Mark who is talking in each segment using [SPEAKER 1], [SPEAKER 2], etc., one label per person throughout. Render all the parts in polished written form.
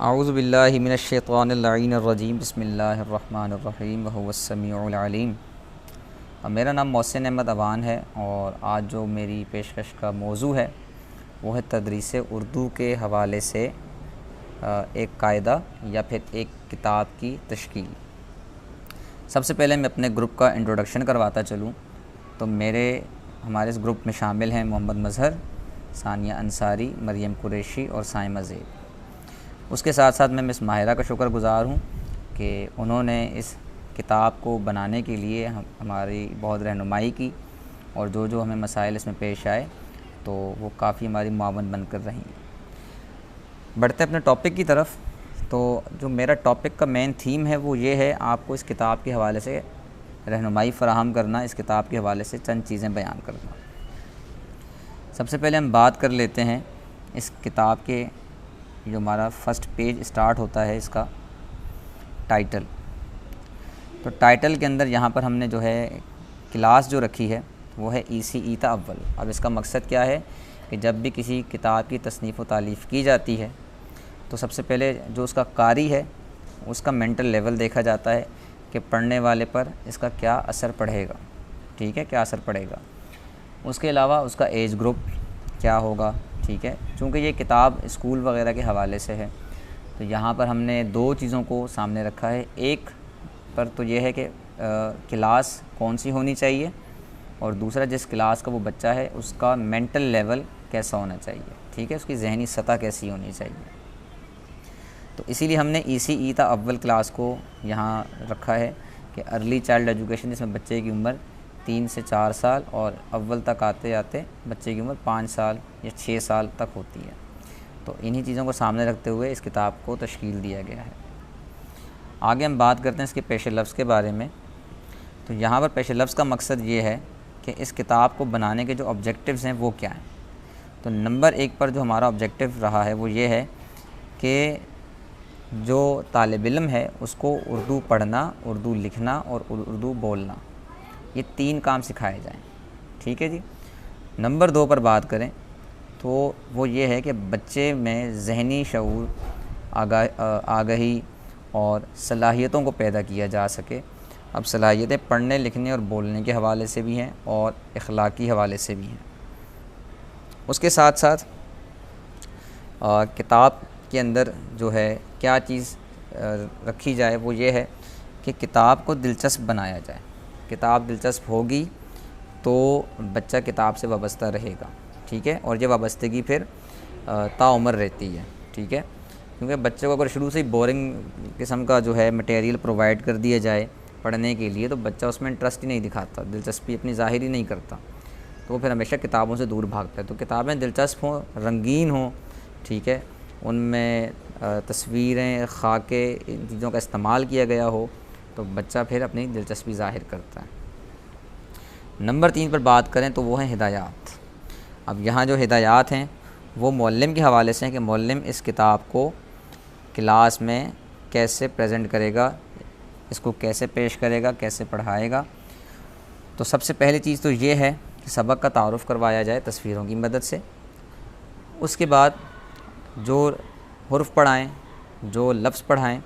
[SPEAKER 1] आऊज़ु बिल्लाहि मिनश्शैतानिर्रजीम बिस्मिल्लाहिर्रहमानिर्रहीम वहुवस्समीउल अलीम। मेरा नाम मोहसिन अहमद अवान है और आज जो मेरी पेशकश का मौजू है वो है तदरीस उर्दू के हवाले से एक कायदा या फिर एक किताब की तश्कील। सबसे पहले मैं अपने ग्रुप का इंट्रोडक्शन करवाता चलूँ तो हमारे इस ग्रुप में शामिल हैं मोहम्मद मज़हर, सानिया अंसारी, मरियम कुरैशी और साइमा ज़ैद। उसके साथ साथ मैं मिस माहिरा का शुक्रगुज़ार हूँ कि उन्होंने इस किताब को बनाने के लिए हमारी बहुत रहनुमाई की और जो जो हमें मसाइल इसमें पेश आए तो वो काफ़ी हमारी मुआवन बनकर रही। बढ़ते अपने टॉपिक की तरफ, तो जो मेरा टॉपिक का मेन थीम है वो ये है आपको इस किताब के हवाले से रहनुमाई फ़राहम करना, इस किताब के हवाले से चंद चीज़ें बयान करना। सबसे पहले हम बात कर लेते हैं इस किताब के जो हमारा फ़र्स्ट पेज स्टार्ट होता है इसका टाइटल। तो टाइटल के अंदर यहाँ पर हमने जो है क्लास जो रखी है वो है ECE ता अव्वल। अब इसका मकसद क्या है कि जब भी किसी किताब की तसनीफ़ व तालीफ़ की जाती है तो सबसे पहले जो उसका कारी है उसका मेंटल लेवल देखा जाता है कि पढ़ने वाले पर इसका क्या असर पड़ेगा, ठीक है, क्या असर पड़ेगा। उसके अलावा उसका एज ग्रुप क्या होगा, ठीक है। चूँकि ये किताब स्कूल वगैरह के हवाले से है तो यहाँ पर हमने दो चीज़ों को सामने रखा है। एक पर तो ये है कि क्लास कौन सी होनी चाहिए और दूसरा जिस क्लास का वो बच्चा है उसका मेंटल लेवल कैसा होना चाहिए, ठीक है, उसकी जहनी सतह कैसी होनी चाहिए। तो इसीलिए हमने ECE ता अव्वल क्लास को यहाँ रखा है कि अर्ली चाइल्ड एजुकेशन, जिसमें बच्चे की उम्र 3 से 4 साल और अव्वल तक आते आते बच्चे की उम्र 5 साल या 6 साल तक होती है। तो इन्हीं चीज़ों को सामने रखते हुए इस किताब को तश्कील दिया गया है। आगे हम बात करते हैं इसके पेश लफ्ज़ के बारे में। तो यहाँ पर पेश लफ्ज़ का मकसद ये है कि इस किताब को बनाने के जो ऑब्जेक्टिव्स हैं वो क्या हैं। तो नंबर 1 पर जो हमारा ऑब्जेक्टिव रहा है वो ये है कि जो तालिब इल्म है उसको उर्दू पढ़ना, उर्दू लिखना और उर्दू बोलना, ये 3 काम सिखाए जाएं, ठीक है जी। नंबर 2 पर बात करें तो वो ये है कि बच्चे में ज़हनी शऊर, आगाही और सलाहियतों को पैदा किया जा सके। अब सलाहियतें पढ़ने, लिखने और बोलने के हवाले से भी हैं और इखलाकी हवाले से भी हैं। उसके साथ साथ किताब के अंदर जो है क्या चीज़ रखी जाए वो ये है कि किताब को दिलचस्प बनाया जाए। किताब दिलचस्प होगी तो बच्चा किताब से वाबस्ता रहेगा, ठीक है, और ये वाबस्तगी फिर ताउम्र रहती है, ठीक है। क्योंकि बच्चे को अगर शुरू से ही बोरिंग किस्म का जो है मटेरियल प्रोवाइड कर दिया जाए पढ़ने के लिए तो बच्चा उसमें इंटरेस्ट ही नहीं दिखाता, दिलचस्पी अपनी ज़ाहिर ही नहीं करता, तो वो फिर हमेशा किताबों से दूर भागता है। तो किताबें दिलचस्प हों, रंगीन हों, ठीक है, उनमें तस्वीरें, खाके, इन चीज़ों का इस्तेमाल किया गया हो तो बच्चा फिर अपनी दिलचस्पी ज़ाहिर करता है। नंबर 3 पर बात करें तो वो हैं हिदायत। अब यहाँ जो हिदायत हैं वो मुअल्लिम के हवाले से हैं कि मुअल्लिम इस किताब को क्लास में कैसे प्रेजेंट करेगा, इसको कैसे पेश करेगा, कैसे पढ़ाएगा। तो सबसे पहली चीज़ तो ये है कि सबक का तारुफ़ करवाया जाए तस्वीरों की मदद से। उसके बाद जो हुर्फ़ पढ़ाएँ, जो लफ्ज़ पढ़ाएँ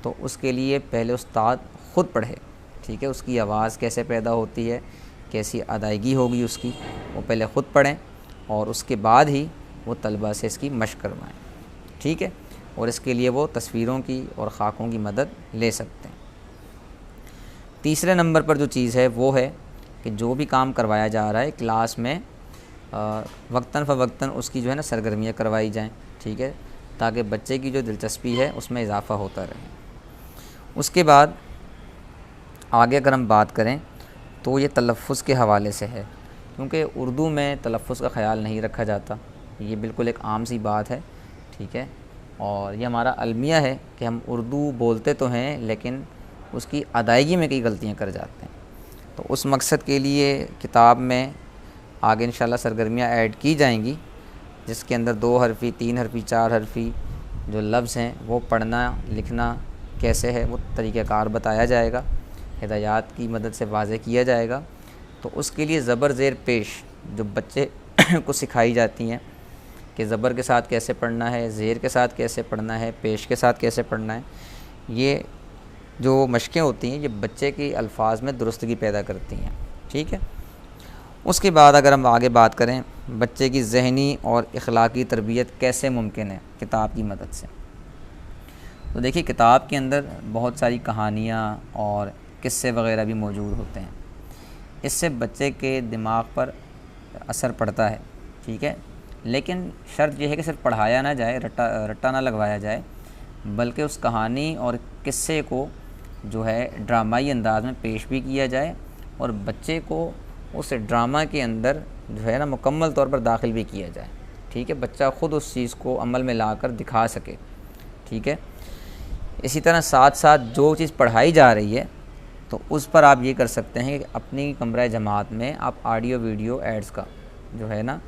[SPEAKER 1] तो उसके लिए पहले उस्ताद ख़ुद पढ़े, ठीक है, उसकी आवाज़ कैसे पैदा होती है, कैसी अदायगी होगी उसकी, वो पहले ख़ुद पढ़ें और उसके बाद ही वो तलबा से इसकी मशक़ करवाएँ, ठीक है, और इसके लिए वो तस्वीरों की और ख़ाकों की मदद ले सकते हैं। तीसरे नंबर पर जो चीज़ है वो है कि जो भी काम करवाया जा रहा है क्लास में वक्तन फ़वक्तन उसकी जो है ना सरगर्मियाँ करवाई जाएँ, ठीक है, ताकि बच्चे की जो दिलचस्पी है उसमें इजाफ़ा होता रहे। उसके बाद आगे अगर हम बात करें तो ये तलफ़्फ़ुज़ के हवाले से है, क्योंकि उर्दू में तलफ़्फ़ुज़ का ख़याल नहीं रखा जाता, ये बिल्कुल एक आम सी बात है, ठीक है, और ये हमारा अलमिया है कि हम उर्दू बोलते तो हैं लेकिन उसकी अदायगी में कई गलतियाँ कर जाते हैं। तो उस मकसद के लिए किताब में आगे इंशाल्लाह सरगर्मियाँ ऐड की जाएंगी जिसके अंदर 2 हरफ़ी, 3 हरफ़ी, 4 हरफ़ी जो लफ्ज़ हैं वो पढ़ना लिखना कैसे है वो तरीक़ाकार बताया जाएगा, हिदायत की मदद से वाज़ेह किया जाएगा। तो उसके लिए ज़बर ज़ेर पेश जो बच्चे को सिखाई जाती हैं कि ज़बर के साथ कैसे पढ़ना है, ज़ेर के साथ कैसे पढ़ना है, पेश के साथ कैसे पढ़ना है। ये जो मशक़ें होती हैं ये बच्चे की अल्फाज में दुरुस्तगी पैदा करती हैं। ठीक है। उसके बाद अगर हम आगे बात करें बच्चे की ज़हनी और अखलाक़ी तरबियत कैसे मुमकिन है किताब की मदद से, तो देखिए किताब के अंदर बहुत सारी कहानियाँ और किस्से वग़ैरह भी मौजूद होते हैं। इससे बच्चे के दिमाग पर असर पड़ता है। ठीक है। लेकिन शर्त यह है कि सिर्फ पढ़ाया ना जाए, रट्टा ना लगवाया जाए, बल्कि उस कहानी और किस्से को जो है ड्रामाई अंदाज में पेश भी किया जाए और बच्चे को उस ड्रामा के अंदर जो है ना मुकम्मल तौर पर दाखिल भी किया जाए। ठीक है। बच्चा ख़ुद उस चीज़ को अमल में लाकर दिखा सके। ठीक है। इसी तरह साथ साथ जो चीज़ पढ़ाई जा रही है तो उस पर आप ये कर सकते हैं कि अपनी कमरा जमात में आप ऑडियो वीडियो एड्स का जो है ना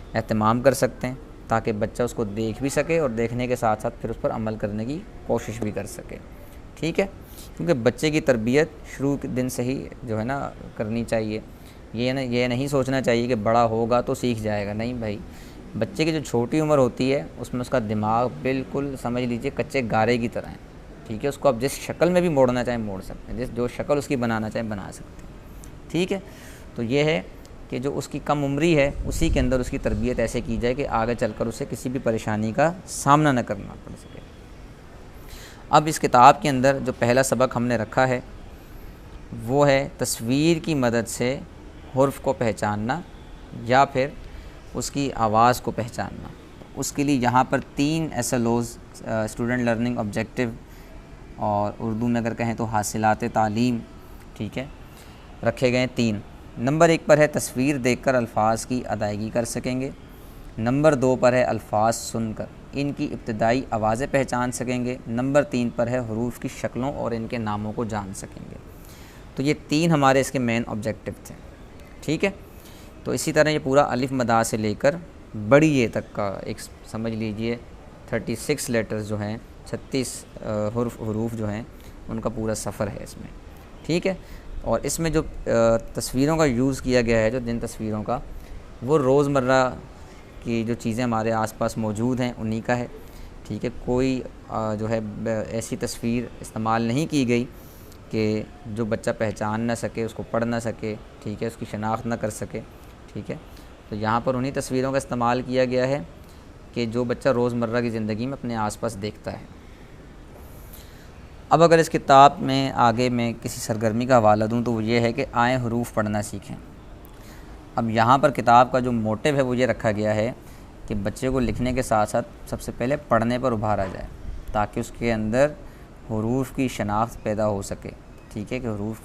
[SPEAKER 1] एहतमाम कर सकते हैं, ताकि बच्चा उसको देख भी सके और देखने के साथ साथ फिर उस पर अमल करने की कोशिश भी कर सके। ठीक है। क्योंकि बच्चे की तरबियत शुरू के दिन से ही जो है ना करनी चाहिए। ये नहीं सोचना चाहिए कि बड़ा होगा तो सीख जाएगा। नहीं भाई, बच्चे की जो छोटी उम्र होती है उसमें उसका दिमाग बिल्कुल समझ लीजिए कच्चे गारे की तरह है। ठीक है। उसको आप जिस शक्ल में भी मोड़ना चाहें मोड़ सकते हैं, जो शक्ल उसकी बनाना चाहें बना सकते हैं। ठीक है। तो ये है कि जो उसकी कम उम्री है उसी के अंदर उसकी तरबियत ऐसे की जाए कि आगे चलकर उसे किसी भी परेशानी का सामना न करना पड़ सके। अब इस किताब के अंदर जो पहला सबक हमने रखा है वो है तस्वीर की मदद से हुर्फ़ को पहचानना या फिर उसकी आवाज़ को पहचानना। उसके लिए यहाँ पर 3 SLOs स्टूडेंट लर्निंग ऑब्जेक्टिव और उर्दू में अगर कहें तो हासिलात तालीम, ठीक है, रखे गए 3। नंबर 1 पर है तस्वीर देखकर अल्फाज की अदायगी कर सकेंगे। नंबर 2 पर है अल्फाज सुनकर इनकी इब्तदाई आवाज़ें पहचान सकेंगे। नंबर 3 पर है हुरूफ की शक्लों और इनके नामों को जान सकेंगे। तो ये 3 हमारे इसके मेन ऑब्जेक्टिव थे। ठीक है। तो इसी तरह ये पूरा अलिफ मदा से लेकर बड़ी ये तक का एक समझ लीजिए 36 लेटर्स जो हैं, 36 हुरूफ जो हैं, उनका पूरा सफ़र है इसमें। ठीक है। और इसमें जो तस्वीरों का यूज़ किया गया है, जो जिन तस्वीरों का, वो रोज़मर्रा की जो चीज़ें हमारे आसपास मौजूद हैं उन्हीं का है। ठीक है। कोई जो है ऐसी तस्वीर इस्तेमाल नहीं की गई कि जो बच्चा पहचान ना सके, उसको पढ़ ना सके, ठीक है, उसकी शनाख्त ना कर सके। ठीक है। तो यहाँ पर उन्हीं तस्वीरों का इस्तेमाल किया गया है कि जो बच्चा रोज़मर्रा की ज़िंदगी में अपने आसपास देखता है। अब अगर इस किताब में आगे मैं किसी सरगर्मी का हवाला दूँ तो वो ये है कि आए हुरूफ पढ़ना सीखें। अब यहाँ पर किताब का जो मोटिव है वो ये रखा गया है कि बच्चे को लिखने के साथ साथ सबसे पहले पढ़ने पर उभारा जाए, ताकि उसके अंदर हुरूफ की शनाख्त पैदा हो सके। ठीक है। कि हुरूफ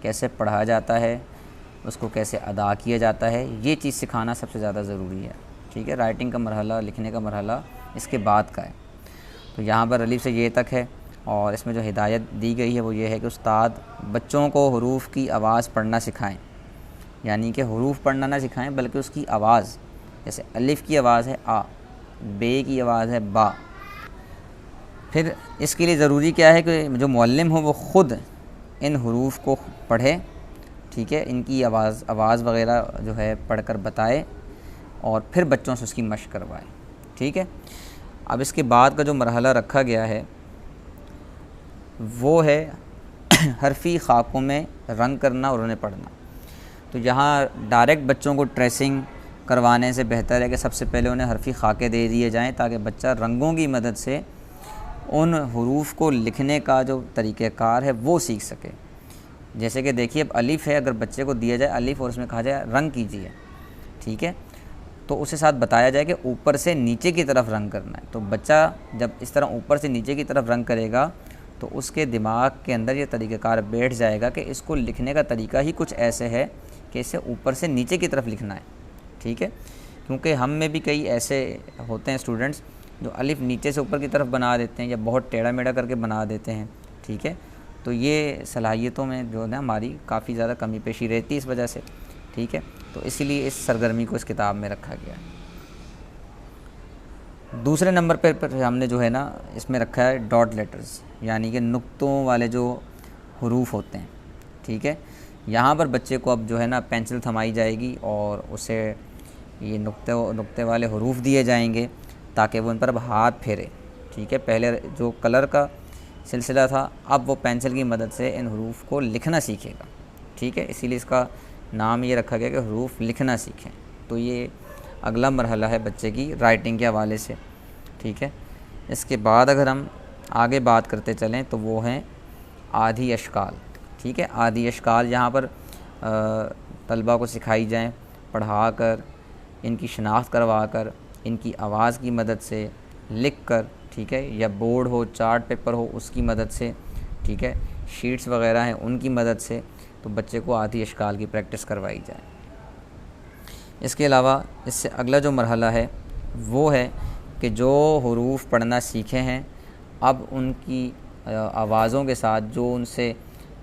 [SPEAKER 1] कैसे पढ़ा जाता है, उसको कैसे अदा किया जाता है, ये चीज़ सिखाना सबसे ज़्यादा ज़रूरी है। ठीक है। राइटिंग का मरहला, लिखने का मरहला इसके बाद का है। तो यहाँ पर अलिफ से ये तक है और इसमें जो हिदायत दी गई है वो ये है कि उस्ताद बच्चों को हुरूफ की आवाज़ पढ़ना सिखाएं। यानी कि हुरूफ पढ़ना ना सिखाएं बल्कि उसकी आवाज़, जैसे अलिफ की आवाज़ है आ, बे की आवाज़ है बा। फिर इसके लिए ज़रूरी क्या है कि जो मुअल्लिम हो वो ख़ुद इन हुरूफ को पढ़े। ठीक है। इनकी आवाज़ वग़ैरह जो है पढ़कर बताए और फिर बच्चों से उसकी मशक़ करवाए। ठीक है। अब इसके बाद का जो मरहला रखा गया है वो है हरफ़ी ख़ाकों में रंग करना और उन्हें पढ़ना। तो यहाँ डायरेक्ट बच्चों को ट्रेसिंग करवाने से बेहतर है कि सबसे पहले उन्हें हरफ़ी ख़ाके दे दिए जाएँ, ताकि बच्चा रंगों की मदद से उन हुरूफ को लिखने का जो तरीक़ेकार है वो सीख सके। जैसे कि देखिए अब अलिफ़ है, अगर बच्चे को दिया जाए अलिफ़ और उसमें कहा जाए रंग कीजिए, ठीक है, तो उसे साथ बताया जाए कि ऊपर से नीचे की तरफ रंग करना है। तो बच्चा जब इस तरह ऊपर से नीचे की तरफ रंग करेगा तो उसके दिमाग के अंदर ये तरीक़ेकार बैठ जाएगा कि इसको लिखने का तरीका ही कुछ ऐसे है कि इसे ऊपर से नीचे की तरफ लिखना है। ठीक है। क्योंकि हम में भी कई ऐसे होते हैं स्टूडेंट्स जो अलिफ़ नीचे से ऊपर की तरफ बना देते हैं या बहुत टेढ़ा मेढ़ा करके बना देते हैं। ठीक है। तो ये सलाहियतों में जो है हमारी काफ़ी ज़्यादा कमी पेशी रहती है इस वजह से। ठीक है। तो इसीलिए इस सरगर्मी को इस किताब में रखा गया है। दूसरे नंबर पर हमने जो है ना इसमें रखा है डॉट लेटर्स, यानी कि नुक्तों वाले जो हुरूफ होते हैं। ठीक है। यहाँ पर बच्चे को अब जो है ना पेंसिल थमाई जाएगी और उसे ये नुक्ते वाले हरूफ दिए जाएंगे ताकि वो इन पर अब हाथ फेरे। ठीक है, पहले जो कलर का सिलसिला था, अब वो पेंसिल की मदद से इन हरूफ को लिखना सीखेगा। ठीक है, इसीलिए इसका नाम ये रखा गया कि हरूफ लिखना सीखें। तो ये अगला मरहला है बच्चे की राइटिंग के हवाले से। ठीक है, इसके बाद अगर हम आगे बात करते चलें तो वो हैं आधी अशकाल। ठीक है, आधी अशकाल यहाँ पर तलबा को सिखाई जाएँ, पढ़ा कर, इनकी शनाख्त करवा कर, इनकी आवाज़ की मदद से लिख कर, ठीक है, या बोर्ड हो, चार्ट पेपर हो, उसकी मदद से, ठीक है, शीट्स वगैरह हैं उनकी मदद से, तो बच्चे को आधी अशकाल की प्रैक्टिस करवाई जाए। इसके अलावा इससे अगला जो मरहला है वो है कि जो हुरूफ पढ़ना सीखे हैं, अब उनकी आवाज़ों के साथ जो उनसे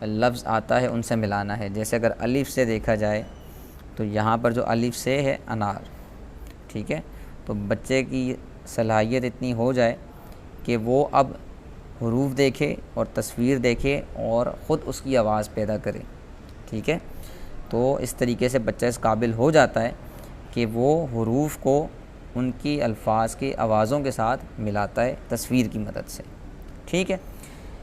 [SPEAKER 1] लफ्ज़ आता है उनसे मिलाना है। जैसे अगर अलिफ से देखा जाए तो यहाँ पर जो अलिफ से है अनार। ठीक है, तो बच्चे की सलाहियत इतनी हो जाए कि वो अब हुरूफ देखे और तस्वीर देखे और ख़ुद उसकी आवाज़ पैदा करे। ठीक है, तो इस तरीके से बच्चा इस काबिल हो जाता है कि वो हुरूफ को उनकी अल्फाज की आवाज़ों के साथ मिलाता है तस्वीर की मदद से। ठीक है,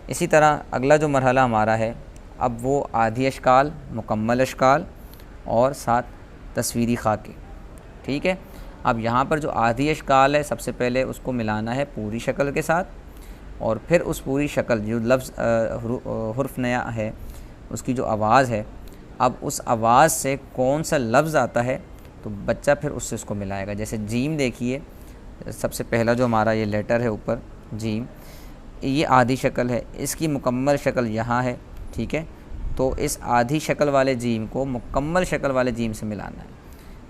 [SPEAKER 1] इसी तरह अगला जो मरहला हमारा है, अब वो आधी अशकाल, मुकम्मल अशकाल और साथ तस्वीरी खाके। ठीक है, अब यहाँ पर जो आधी अशकाल है, सबसे पहले उसको मिलाना है पूरी शक्ल के साथ, और फिर उस पूरी शक्ल जो लफ्ज़ हुर्फ नया है उसकी जो आवाज़ है, अब उस आवाज़ से कौन सा लफ्ज़ आता है तो बच्चा फिर उससे उसको मिलाएगा। जैसे जीम देखिए, सबसे पहला जो हमारा ये लेटर है ऊपर जीम, ये आधी शक्ल है, इसकी मुकम्मल शक्ल यहाँ है। ठीक है, तो इस आधी शक्ल वाले जीम को मुकम्मल शक्ल वाले जीम से मिलाना है।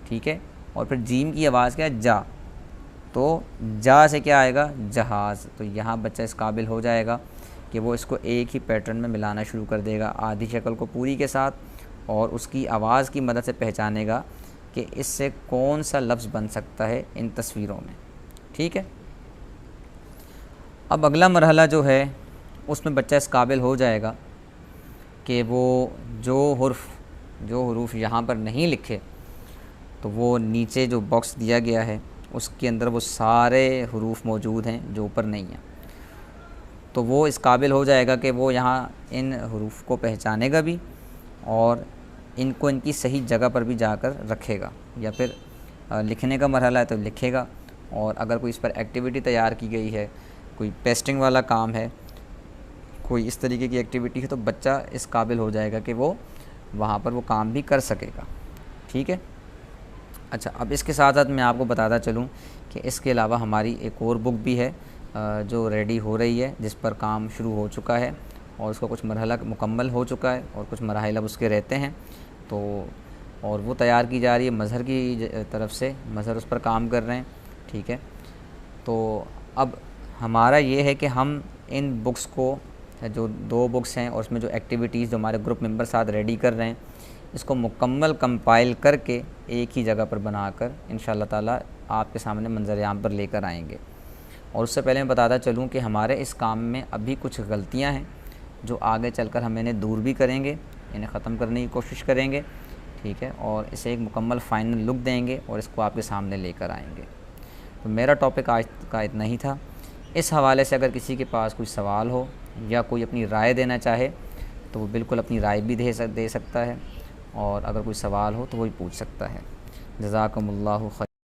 [SPEAKER 1] ठीक है, और फिर जीम की आवाज़ क्या है, जा, तो जा से क्या आएगा, जहाज़। तो यहाँ बच्चा इस काबिल हो जाएगा कि वो इसको एक ही पैटर्न में मिलाना शुरू कर देगा, आधी शक्ल को पूरी के साथ, और उसकी आवाज़ की मदद से पहचानेगा कि इससे कौन सा लफ्ज़ बन सकता है इन तस्वीरों में। ठीक है, अब अगला मरहला जो है उसमें बच्चा इस काबिल हो जाएगा कि वो जो हुरूफ यहाँ पर नहीं लिखे तो वो नीचे जो बॉक्स दिया गया है उसके अंदर वो सारे हुरूफ मौजूद हैं जो ऊपर नहीं हैं। तो वो इस काबिल हो जाएगा कि वो यहाँ इन हुरूफ को पहचानेगा भी और इनको इनकी सही जगह पर भी जाकर रखेगा, या फिर लिखने का मरहला है तो लिखेगा। और अगर कोई इस पर एक्टिविटी तैयार की गई है, कोई पेस्टिंग वाला काम है, कोई इस तरीके की एक्टिविटी है, तो बच्चा इस काबिल हो जाएगा कि वो वहाँ पर वो काम भी कर सकेगा। ठीक है, अच्छा, अब इसके साथ साथ मैं आपको बताता चलूँ कि इसके अलावा हमारी एक और बुक भी है जो रेडी हो रही है, जिस पर काम शुरू हो चुका है और उसका कुछ मरहला मुकम्मल हो चुका है और कुछ मराहिल अब उसके रहते हैं। तो और वो तैयार की जा रही है मज़हर की तरफ से, मज़हर उस पर काम कर रहे हैं। ठीक है, तो अब हमारा ये है कि हम इन बुक्स को, जो 2 बुक्स हैं और उसमें जो एक्टिविटीज़ जो हमारे ग्रुप मेंबर साथ रेडी कर रहे हैं, इसको मुकम्मल कंपाइल करके एक ही जगह पर बनाकर इंशाअल्लाह ताला आपके सामने मंज़र-ए-आम पर लेकर आएंगे। और उससे पहले मैं बताता चलूँ कि हमारे इस काम में अभी कुछ गलतियाँ हैं जो आगे चलकर हम इन्हें दूर भी करेंगे, इन्हें ख़त्म करने की कोशिश करेंगे। ठीक है, और इसे एक मुकम्मल फ़ाइनल लुक देंगे और इसको आपके सामने लेकर आएंगे। तो मेरा टॉपिक आज का इतना ही था। इस हवाले से अगर किसी के पास कोई सवाल हो या कोई अपनी राय देना चाहे तो वो बिल्कुल अपनी राय भी दे सकता है, और अगर कोई सवाल हो तो वही पूछ सकता है। जज़ाकुमुल्लाहु खैर।